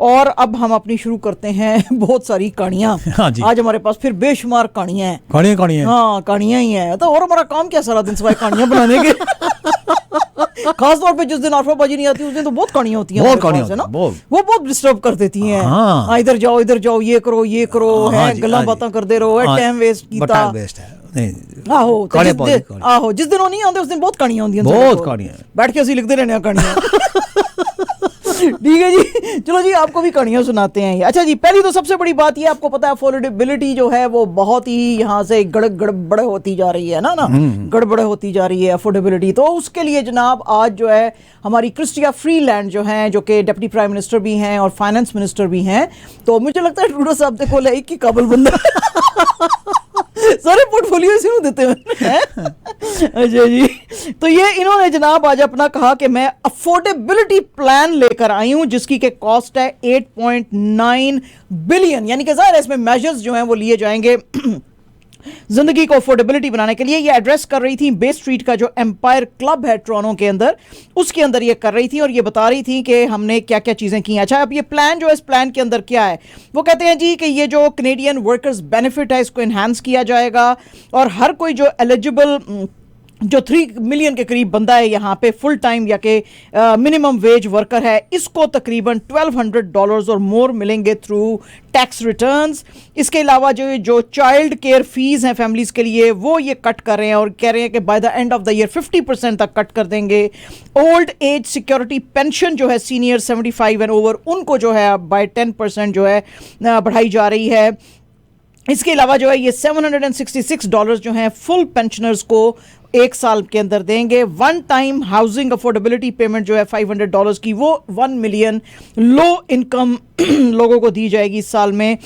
और अब हम अपनी शुरू करते हैं बहुत सारी कहानियां। हाँ जी। आज हमारे पास फिर बेशुमार कहानियां हैं। कहानियां हाँ, कहानियां ही हैं। तो और हमारा काम क्या सारा दिन सिवाय कहानियां बनाने के। खास तौर पे जिस दिन आफराबाजी नहीं आती उस दिन तो बहुत कहानियां होती हैं, बहुत कहानियां है ना। बहुत। वो बहुत डिस्टर्ब कर देती हैं। हाँ। इधर जाओ ये करो है, गल्ला बातें करते रहो है, टाइम वेस्ट कीता। आहो जिस दिन वो नहीं आते उस दिन बहुत कहानियां होंगी, बहुत कहानियां बैठ के असं लिखते रहने कहानियां। ठीक है जी, चलो जी आपको भी कहानियां सुनाते हैं। अच्छा जी, पहली तो सबसे बड़ी बात ये, आपको पता है अफोर्डेबिलिटी जो है वो बहुत ही यहाँ से गड़बड़ होती जा रही है ना गड़बड़ होती जा रही है अफोर्डेबिलिटी। तो उसके लिए जनाब आज जो है हमारी क्रिस्टिया फ्रीलैंड जो हैं, जो कि डिप्टी प्राइम मिनिस्टर भी हैं और फाइनेंस मिनिस्टर भी हैं, तो मुझे लगता है ट्रूडो साहब देखो एक ही काबल बंदा सारे पोर्टफोलियो इसी देते हैं। अच्छा जी, तो ये इन्होंने जनाब आज अपना कहा कि मैं अफोर्डेबिलिटी प्लान लेकर आई हूं जिसकी के कॉस्ट है 8.9 बिलियन, यानी कि ज़ाहिर है इसमें मेजर्स जो हैं वो लिए जाएंगे जिंदगी को अफोर्डेबिलिटी बनाने के लिए। ये एड्रेस कर रही थी बे स्ट्रीट का जो एम्पायर क्लब है टोरंटो के अंदर, उसके अंदर ये कर रही थी और ये बता रही थी कि हमने क्या क्या चीजें की। अच्छा, अब ये प्लान जो है, इस प्लान के अंदर क्या है, वो कहते हैं जी कि ये जो कनेडियन वर्कर्स बेनिफिट है इसको एनहांस किया जाएगा और हर कोई जो एलिजिबल जो 3 मिलियन के करीब बंदा है यहाँ पे फुल टाइम या के मिनिमम वेज वर्कर है, इसको तकरीबन $1,200 और मोर मिलेंगे थ्रू टैक्स रिटर्न्स। इसके अलावा जो चाइल्ड केयर फीस हैं फैमिलीज के लिए वो ये कट कर रहे हैं और कह रहे हैं कि by the end of the year 50% तक कट कर देंगे। ओल्ड एज सिक्योरिटी पेंशन जो है सीनियर 75 एंड ओवर, उनको जो है बाय 10% जो है बढ़ाई जा रही है। इसके अलावा जो है ये $766 जो हैं फुल पेंशनर्स को 1 साल के अंदर देंगे। One time housing affordability payment जो है $500 की, वो 1 मिलियन लो इनकम लोगों को दी जाएगी इस साल में।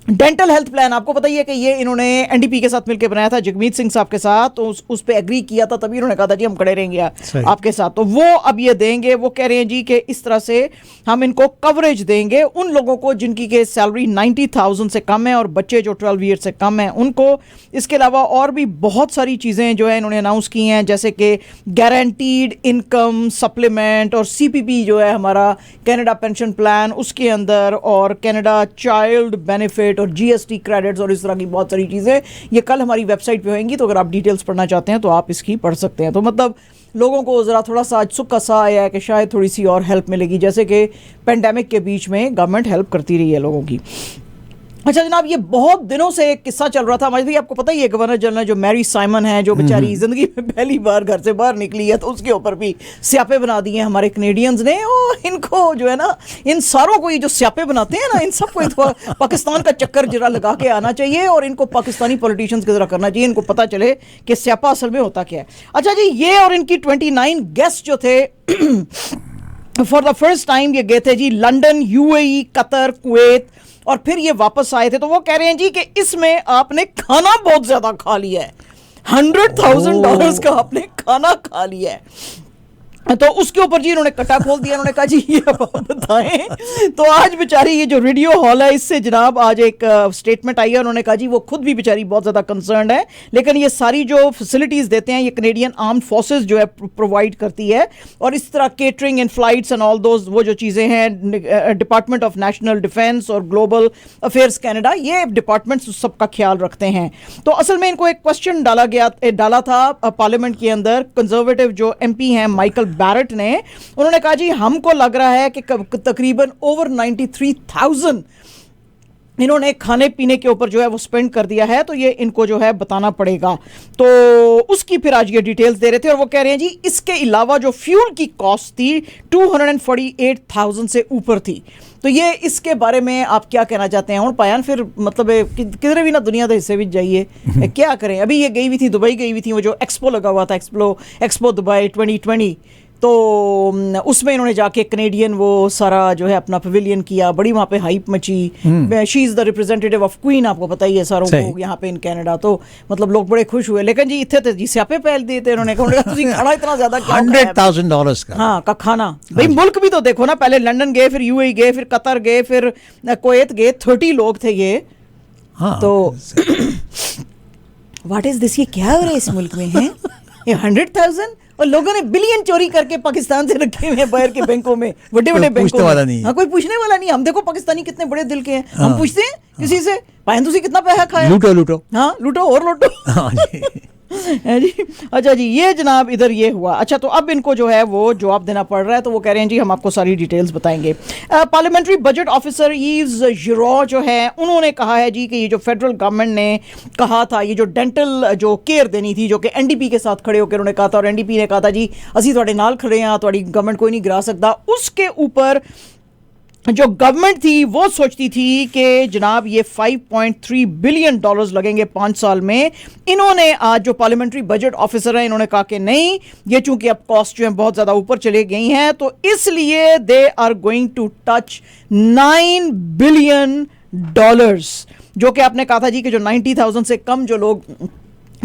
डेंटल हेल्थ प्लान आपको पता ही है कि ये इन्होंने एनडीपी के साथ मिलकर बनाया था, जगमीत सिंह साहब के साथ, तो उस पे एग्री किया था, तभी उन्होंने कहा था जी हम खड़े रहेंगे आपके साथ। तो वो अब ये देंगे। वो कह रहे हैं जी कि इस तरह से हम इनको कवरेज देंगे उन लोगों को जिनकी के सैलरी 90,000 से कम है और बच्चे जो 12 ईयर से कम है उनको। इसके अलावा और भी बहुत सारी चीज़ें जो है इन्होंने अनाउंस की हैं, जैसे कि गारंटीड इनकम सप्लीमेंट और CPP जो है हमारा कैनेडा पेंशन प्लान उसके अंदर, और कैनेडा चाइल्ड बेनिफिट और GST क्रेडिट्स और इस तरह की बहुत सारी चीज़ें। ये कल हमारी वेबसाइट पे होंगी, तो अगर आप डिटेल्स पढ़ना चाहते हैं तो आप इसकी पढ़ सकते हैं। तो मतलब लोगों को ज़रा थोड़ा सा आज सुख का सा आया है कि शायद थोड़ी सी और हेल्प मिलेगी, जैसे कि पेंडेमिक के बीच में गवर्नमेंट हेल्प करती रही है लोगों की। अच्छा जनाब, ये बहुत दिनों से एक किस्सा चल रहा था हमारे, आपको पता ही है गवर्नर जनरल जो मैरी साइमन है, जो बेचारी जिंदगी में पहली बार घर से बाहर निकली है, तो उसके ऊपर भी स्यापे बना दिए हमारे कनेडियंस ने। और इनको जो है ना, इन सारों को ये जो स्यापे बनाते हैं ना, इन सबको पाकिस्तान का चक्कर जरा लगा के आना चाहिए और इनको पाकिस्तानी पॉलिटिशियंस की तरह करना चाहिए, इनको पता चले कि स्यापा असल में होता क्या है। अच्छा जी, ये और इनकी 29 गेस्ट जो थे फॉर द फर्स्ट टाइम ये गए थे जी लंदन, UAE, कतर, कुवैत और फिर ये वापस आए थे। तो वो कह रहे हैं जी कि इसमें आपने खाना बहुत ज्यादा खा लिया है, $100,000 का आपने खाना खा लिया है। तो उसके ऊपर जी इन्होंने कटा खोल दिया। इन्होंने कहा जी ये अब आप बताएं। तो आज बेचारी ये जो रेडियो हॉल है इससे जनाब आज एक स्टेटमेंट आई है। उन्होंने कहा जी वो खुद भी बेचारी बहुत ज़्यादा कंसर्न है, लेकिन ये सारी जो फैसिलिटीज़ देते हैं ये कनेडियन आर्म्ड फोर्सेस जो है प्रोवाइड करती है, और इस तरह catering and flights and all those वो जो चीज़ें हैं, डिपार्टमेंट ऑफ नेशनल डिफेंस और ग्लोबल अफेयर्स कैनेडा, ये डिपार्टमेंट्स सबका ख्याल रखते हैं। तो असल में इनको एक क्वेश्चन डाला था पार्लियामेंट के अंदर, कंजर्वेटिव जो MP हैं माइकल बैरेट ने। उन्होंने कहा जी हमको लग रहा है कि तकरीबन ओवर 93,000 इन्होंने खाने पीने के ऊपर जो है वो स्पेंड कर दिया है, तो ये इनको जो है बताना पड़ेगा। तो उसकी फिर आज ये डिटेल्स दे रहे थे और वो कह रहे हैं जी इसके अलावा जो फ्यूल की कॉस्ट थी 248,000 से ऊपर थी। तो ये इसके बारे में आप क्या कहना चाहते हैं? और पायान फिर मतलब किधर भी ना दुनिया के हिस्से भी जाइए क्या करें। अभी ये गई हुई थी, दुबई गई हुई थी, वो जो एक्सपो लगा हुआ था, एक्सपो दुबई 2020, तो उसमें इन्होंने जाके कनेडियन वो सारा जो है अपना पवेलियन किया, बड़ी वहाँ पे हाइप मची। She is the representative of queen, आपको पता ही है सारों को यहाँ पे इन कनाडा, तो मतलब लोग बड़े खुश हुए। लेकिन जी इतने जी स्यापे पहल दिए थे इन्होंने, खाना इतना ज्यादा $100,000 का, हाँ का खाना। भाई मुल्क भी तो देखो ना, पहले लंदन गए, फिर UAE गए, फिर कतर गए, फिर कुवैत गए, 30 लोग थे ये। तो व्हाट इज दिस, ये क्या हो रहा है इस मुल्क में है? ये 100,000 और लोगों ने बिलियन चोरी करके पाकिस्तान से रखे हुए हैं बाहर के बैंकों में, बड़े बड़े बैंकों में। हाँ, कोई पूछने वाला नहीं। हम देखो पाकिस्तानी कितने बड़े दिल के हैं, हम पूछते हैं किसी से, भाई तुसी कितना पैसा खाया? लूटो। हाँ, लूटो और लूटो। है जी। अच्छा जी, ये जनाब इधर ये हुआ। अच्छा, तो अब इनको जो है वो जवाब देना पड़ रहा है, तो वो कह रहे हैं जी हम आपको सारी डिटेल्स बताएंगे। Parliamentary budget officer eaves zero जो है, उन्होंने कहा है जी कि ये जो फेडरल गवर्नमेंट ने कहा था, ये जो डेंटल जो केयर देनी थी, जो कि एनडीपी के साथ खड़े होकर उन्होंने कहा था, और एनडीपी ने कहा था जी असी थोड़े नाल खड़े हैं, थोड़ी गवर्नमेंट कोई नहीं गिरा सकता, उसके ऊपर जो गवर्नमेंट थी वो सोचती थी कि जनाब ये $5.3 बिलियन लगेंगे 5 साल में। इन्होंने आज जो पार्लियामेंट्री बजट ऑफिसर हैं, इन्होंने कहा कि नहीं, ये चूंकि अब कॉस्ट जो है बहुत ज़्यादा ऊपर चले गई हैं, तो इसलिए they are going to touch $9 billion, जो कि आपने कहा था जी कि जो 90,000 से कम जो लोग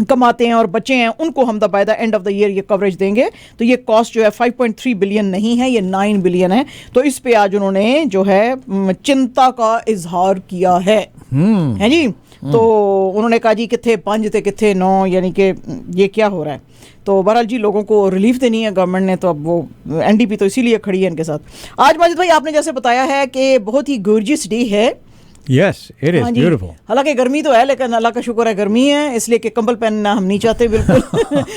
कमाते हैं और बच्चे हैं, उनको हम by the end of the year ये कवरेज देंगे। तो ये कॉस्ट जो है 5.3 बिलियन नहीं है, ये 9 बिलियन है। तो इस पे आज उन्होंने जो है चिंता का इजहार किया है जी। तो उन्होंने कहा जी किथे 5 थे किथे 9, यानी कि ये क्या हो रहा है। तो बहरहाल जी लोगों को रिलीफ देनी है गवर्नमेंट ने, तो अब वो एनडीपी तो इसीलिए खड़ी है इनके साथ। आज माजिद भाई आपने जैसे बताया है कि बहुत ही गॉर्जियस डे है। Yes, it is beautiful. हालांकि गर्मी तो है, लेकिन अल्लाह का शुक्र है गर्मी है, इसलिए कि कंबल पहनना हम नहीं चाहते बिल्कुल।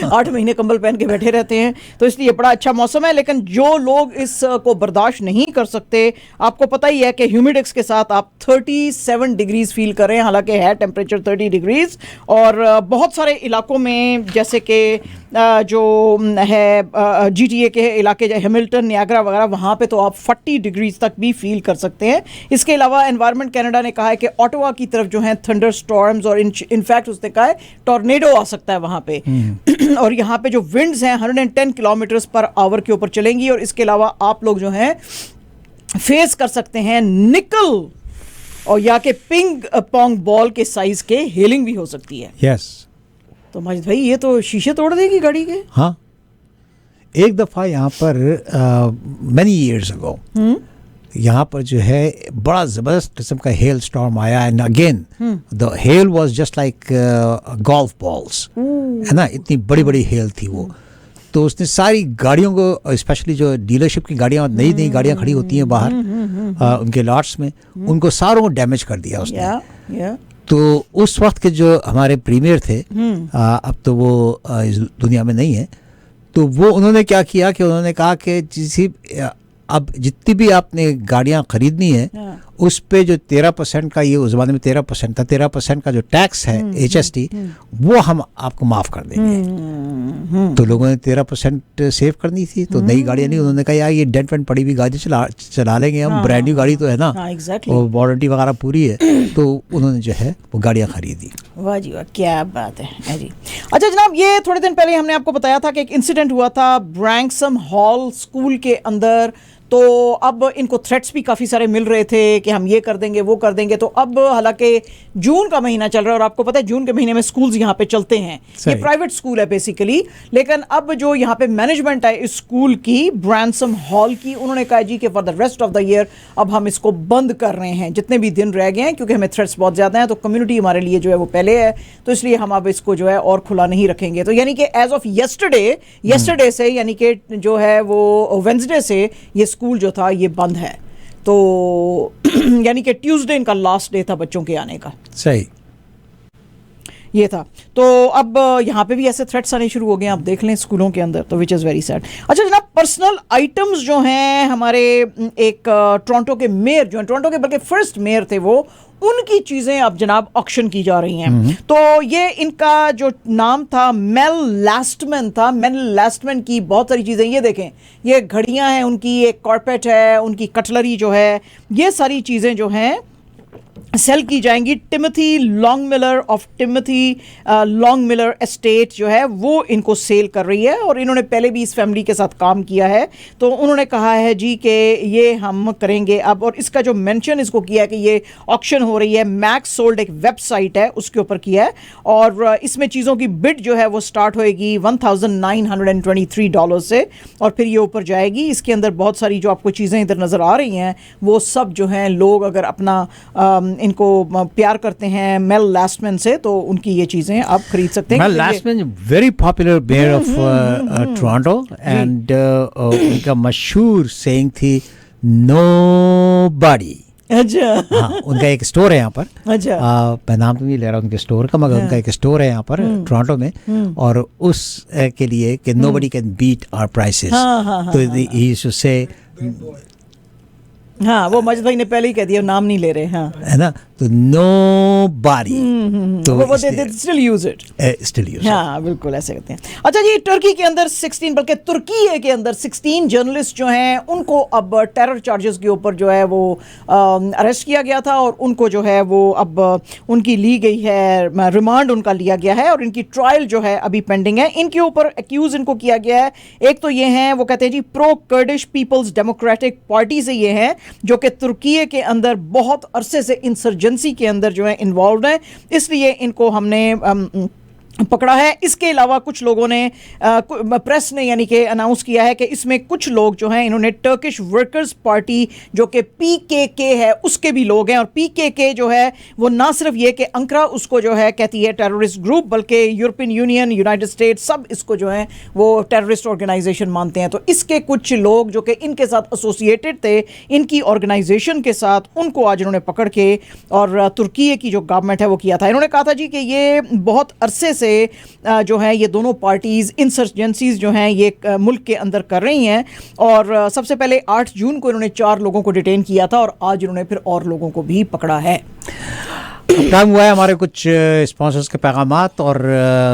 8 महीने कंबल पहन के बैठे रहते हैं, तो इसलिए बड़ा अच्छा मौसम है। लेकिन जो लोग इसको बर्दाश्त नहीं कर सकते, आपको पता ही है कि ह्यूमिडिक्स के साथ आप 37 डिग्रीज फील कर रहे हैं, हालांकि है टेम्परेचर 30 डिग्रीज। और बहुत सारे इलाकों में जैसे कि जो है GTA के इलाके, हैमिल्टन, नियाग्रा वगैरह, वहाँ पे तो आप 40 डिग्रीज तक भी फील कर सकते हैं। इसके अलावा एनवायरनमेंट कनाडा ने कहा है कि ऑटोवा की तरफ जो है थंडर स्टॉर्म्स और इनफैक्ट उसने कहा है टॉर्नेडो आ सकता है वहाँ पे। और यहाँ पे जो विंड्स हैं 110 किलोमीटर पर आवर के ऊपर चलेंगी। और इसके अलावा आप लोग जो हैं फेस कर सकते हैं निकल और या के पिंग पोंग बॉल के साइज के हेलिंग भी हो सकती है। Yes. तो माजिद भाई ये तो शीशे तोड़ देगी गाड़ी के। हाँ, एक दफ़ा यहाँ पर many years ago यहाँ पर जो है बड़ा ज़बरदस्त किस्म का हेल स्टॉर्म आया, and again the hell was just like golf balls, है ना, इतनी बड़ी बड़ी हेल थी वो। तो उसने सारी गाड़ियों को, स्पेशली जो डीलरशिप की गाड़ियाँ, नई नई गाड़ियाँ खड़ी होती हैं बाहर उनके लॉट्स में, उनको सारों को डैमेज कर दिया उसने। तो उस वक्त के जो हमारे प्रीमियर थे, अब तो वो इस दुनिया में नहीं है, तो वो उन्होंने क्या किया कि उन्होंने कहा कि अब जितनी भी आपने गाड़ियां खरीदनी है उस पे जो 13% का, ये उस ज़माने में 13% था, 13% का जो टैक्स है HST, वो हम आपको माफ़ कर देंगे। तो लोगों ने 13% सेव करनी थी, तो नई गाड़ियाँ नहीं, उन्होंने कहा यार ये डेंट वेंट पड़ी हुई गाड़ी चला लेंगे हम, ब्रांड न्यू गाड़ी तो है ना, और वारंटी वगैरह पूरी है। तो उन्होंने जो है वो गाड़ियाँ खरीदी। वाह जी वाह, क्या बात है जी। अच्छा जनाब, ये थोड़े दिन पहले हमने आपको बताया था कि एक इंसिडेंट हुआ था ब्रैंक्सम हॉल स्कूल के अंदर। तो अब इनको थ्रेट्स भी काफ़ी सारे मिल रहे थे कि हम ये कर देंगे वो कर देंगे। तो अब हालांकि जून का महीना चल रहा है और आपको पता है जून के महीने में स्कूल्स यहाँ पे चलते हैं, ये प्राइवेट स्कूल है बेसिकली। लेकिन अब जो यहाँ पे मैनेजमेंट है इस स्कूल की, ब्रैंक्सम हॉल की, उन्होंने कहा जी कि for the rest of the year अब हम इसको बंद कर रहे हैं जितने भी दिन रह गए हैं, क्योंकि हमें थ्रेट्स बहुत ज़्यादा हैं। तो कम्युनिटी हमारे लिए जो है वो पहले है, तो इसलिए हम अब इसको जो है और खुला नहीं रखेंगे। तो यानी कि एज ऑफ येस्टरडे से, यानी कि जो है वो वेंसडे से ये स्कूल जो था ये बंद है। तो यानी कि ट्यूसडे इनका लास्ट डे था बच्चों के आने का। सही, ये था। तो अब यहाँ पे भी ऐसे थ्रेट्स आने शुरू हो गए हैं, आप देख लें स्कूलों के अंदर, तो विच इज़ वेरी सैड। अच्छा जनाब, पर्सनल आइटम्स जो हैं हमारे, एक टोरंटो के मेयर जो हैं, टोरंटो के बल्कि फर्स्ट मेयर थे वो, उनकी चीज़ें अब जनाब ऑक्शन की जा रही हैं। तो ये इनका जो नाम था मेल लास्टमैन था। मेल लास्टमैन की बहुत सारी चीज़ें, ये देखें, ये घड़ियां हैं उनकी, एक कॉर्पेट है उनकी, कटलरी जो है, ये सारी चीज़ें जो हैं सेल की जाएंगी। टिमोथी लॉन्गमिलर ऑफ टिमोथी लॉन्गमिलर एस्टेट जो है वो इनको सेल कर रही है, और इन्होंने पहले भी इस फैमिली के साथ काम किया है। तो उन्होंने कहा है जी कि ये हम करेंगे अब, और इसका जो मेंशन इसको किया है कि ये ऑक्शन हो रही है, मैक्स सोल्ड एक वेबसाइट है उसके ऊपर किया है, और इसमें चीज़ों की बिड जो है वो स्टार्ट होएगी $1,923 से, और फिर ये ऊपर जाएगी। इसके अंदर बहुत सारी जो आपको चीज़ें इधर नज़र आ रही हैं वो सब जो हैं, लोग अगर अपना इनको प्यार करते हैं मेल लास्टमैन से, तो उनकी ये चीज़ें आप खरीद सकते हैं। Mel Lastman, very popular mayor of Toronto, and उनका मशहूर saying थी nobody। अच्छा। हाँ, उनका एक स्टोर है यहाँ पर। अच्छा। मैं नाम तो नहीं ले रहा उनके स्टोर का, मगर उनका एक स्टोर है यहाँ पर टोरंटो में, और उस के लिए कि nobody can beat our prices। तो he used to say, हाँ, वो मजिद भाई ने पहले ही कह दिया, नाम नहीं ले रहे। हाँ, है ना, तो nobody, तो वो still use it। still use it। हाँ, बिल्कुल ऐसे कहते हैं। अच्छा जी, तुर्की के अंदर 16, बल्कि तुर्की के अंदर 16 जर्नलिस्ट जो हैं उनको अब टेरर चार्जेस के ऊपर जो है वो अरेस्ट किया गया था, और उनको जो है वो अब उनकी ली गई है, रिमांड उनका लिया गया है, और इनकी ट्रायल जो है अभी पेंडिंग है। इनके ऊपर एक्यूज इनको किया गया है। एक तो ये हैं, वो कहते हैं जी प्रो कर्डिश पीपल्स डेमोक्रेटिक पार्टी से ये हैं, जो कि तुर्की के अंदर बहुत अरसे से इंसर्जेंसी के अंदर जो है इन्वॉल्व हैं, इसलिए इनको हमने पकड़ा है। इसके अलावा कुछ लोगों ने प्रेस ने यानी कि अनाउंस किया है कि इसमें कुछ लोग जो हैं इन्होंने टर्किश वर्कर्स पार्टी जो कि पीकेके है उसके भी लोग हैं, और पीकेके जो है वो ना सिर्फ ये कि अंकरा उसको जो है कहती है टेररिस्ट ग्रुप, बल्कि यूरोपियन यूनियन, यूनाइटेड स्टेट्स सब इसको जो है वो टेररिस्ट ऑर्गेनाइजेशन मानते हैं। तो इसके कुछ लोग जो कि इनके साथ एसोसिएटेड थे इनकी ऑर्गेनाइजेशन के साथ, उनको आज इन्होंने पकड़ के और तुर्की की जो गवर्नमेंट है वो किया था। इन्होंने कहा था जी कि ये बहुत अरसे से जो है ये दोनों पार्टीज इंसर्जेंसीज जो हैं ये मुल्क के अंदर कर रही हैं, और सबसे पहले 8 जून को इन्होंने 4 लोगों को डिटेन किया था, और आज इन्होंने फिर और लोगों को भी पकड़ा है। टाइम हुआ है हमारे कुछ स्पॉन्सर्स के पैगामात, और